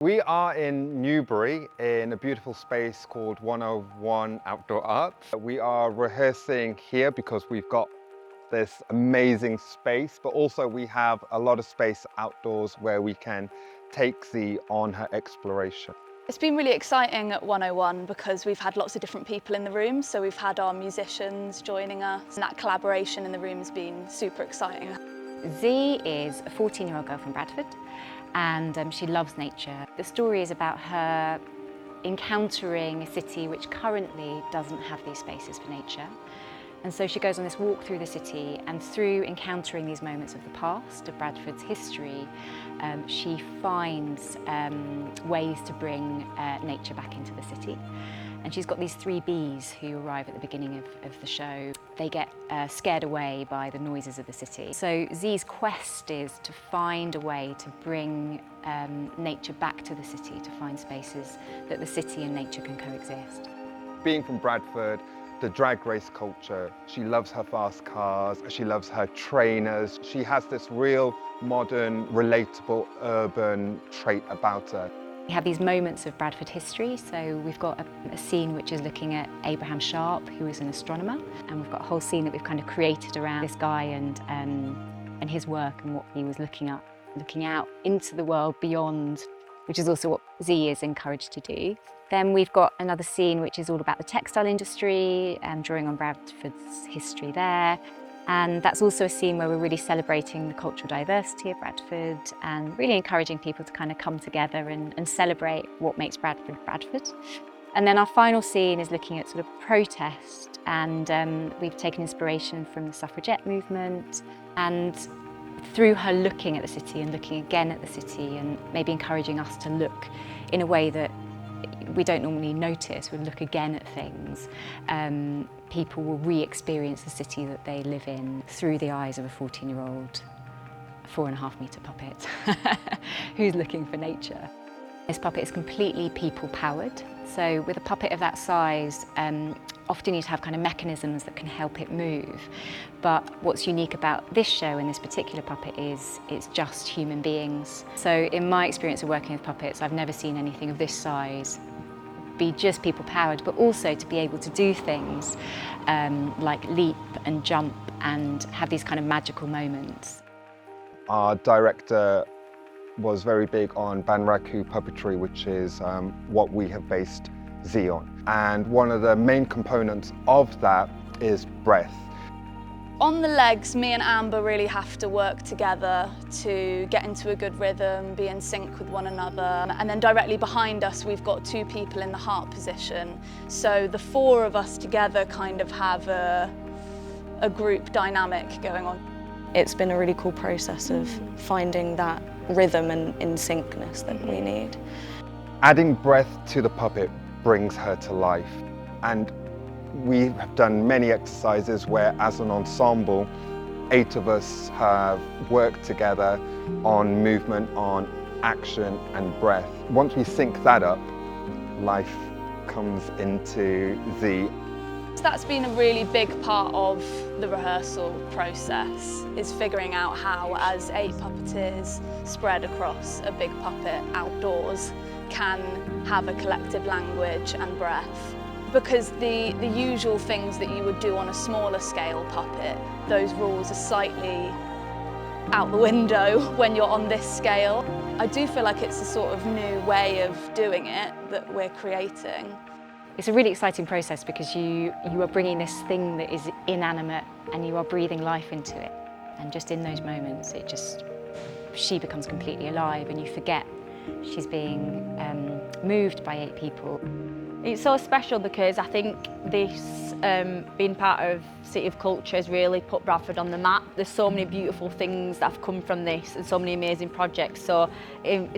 We are in Newbury in a beautiful space called 101 Outdoor Arts. We are rehearsing here because we've got this amazing space, but also we have a lot of space outdoors where we can take Z on her exploration. It's been really exciting at 101 because we've had lots of different people in the room. So we've had our musicians joining us, and that collaboration in the room has been super exciting. Z is a 14-year-old girl from Bradford, and she loves nature. The story is about her encountering a city which currently doesn't have these spaces for nature. And so she goes on this walk through the city, and through encountering these moments of the past, of Bradford's history, she finds ways to bring nature back into the city. And she's got these three bees who arrive at the beginning of the show. They get scared away by the noises of the city. So Z's quest is to find a way to bring nature back to the city, to find spaces that the city and nature can coexist. Being from Bradford, the drag race culture, she loves her fast cars, she loves her trainers. She has this real modern, relatable, urban trait about her. We have these moments of Bradford history, so we've got a scene which is looking at Abraham Sharp, who is an astronomer, and we've got a whole scene that we've kind of created around this guy and his work and what he was looking out into the world beyond, which is also what Z is encouraged to do. Then we've got another scene which is all about the textile industry, drawing on Bradford's history there. And that's also a scene where we're really celebrating the cultural diversity of Bradford and really encouraging people to kind of come together and celebrate what makes Bradford, Bradford. And then our final scene is looking at sort of protest, and we've taken inspiration from the suffragette movement, and through her looking at the city and looking again at the city and maybe encouraging us to look in a way that we don't normally notice, we look again at things, people will re-experience the city that they live in through the eyes of a 14-year-old 4.5 metre puppet who's looking for nature. This puppet is completely people-powered. So with a puppet of that size, often you'd have kind of mechanisms that can help it move. But what's unique about this show and this particular puppet is it's just human beings. So in my experience of working with puppets, I've never seen anything of this size be just people-powered, but also to be able to do things like leap and jump and have these kind of magical moments. Our director was very big on Banraku puppetry, which is what we have based Z on. And one of the main components of that is breath. On the legs, me and Amber really have to work together to get into a good rhythm, be in sync with one another. And then directly behind us, we've got two people in the heart position. So the four of us together kind of have a group dynamic going on. It's been a really cool process of finding that rhythm and in syncness that we need. Adding breath to the puppet brings her to life. And we have done many exercises where, as an ensemble, 8 of us have worked together on movement, on action and breath. Once we sync that up, life comes into Z. So that's been a really big part of the rehearsal process, is figuring out how, as 8 puppeteers spread across a big puppet outdoors, can have a collective language and breath. Because the usual things that you would do on a smaller scale puppet, those rules are slightly out the window when you're on this scale. I do feel like it's a sort of new way of doing it that we're creating. It's a really exciting process because you are bringing this thing that is inanimate and you are breathing life into it. And just in those moments, she becomes completely alive and you forget she's being moved by 8 people. It's so special because I think this, being part of City of Culture, has really put Bradford on the map. There's so many beautiful things that have come from this and so many amazing projects. So I'm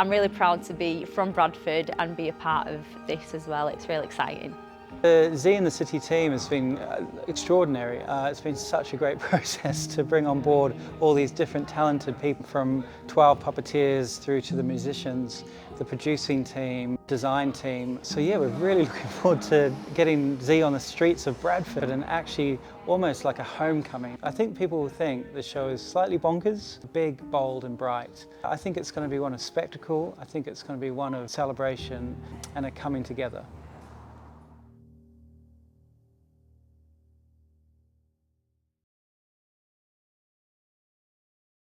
really proud to be from Bradford and be a part of this as well. It's really exciting. The Z in the City team has been extraordinary. It's been such a great process to bring on board all these different talented people, from 12 puppeteers through to the musicians, the producing team, design team. So yeah, we're really looking forward to getting Z on the streets of Bradford and actually almost like a homecoming. I think people will think the show is slightly bonkers, big, bold and bright. I think it's going to be one of spectacle. I think it's going to be one of celebration and a coming together.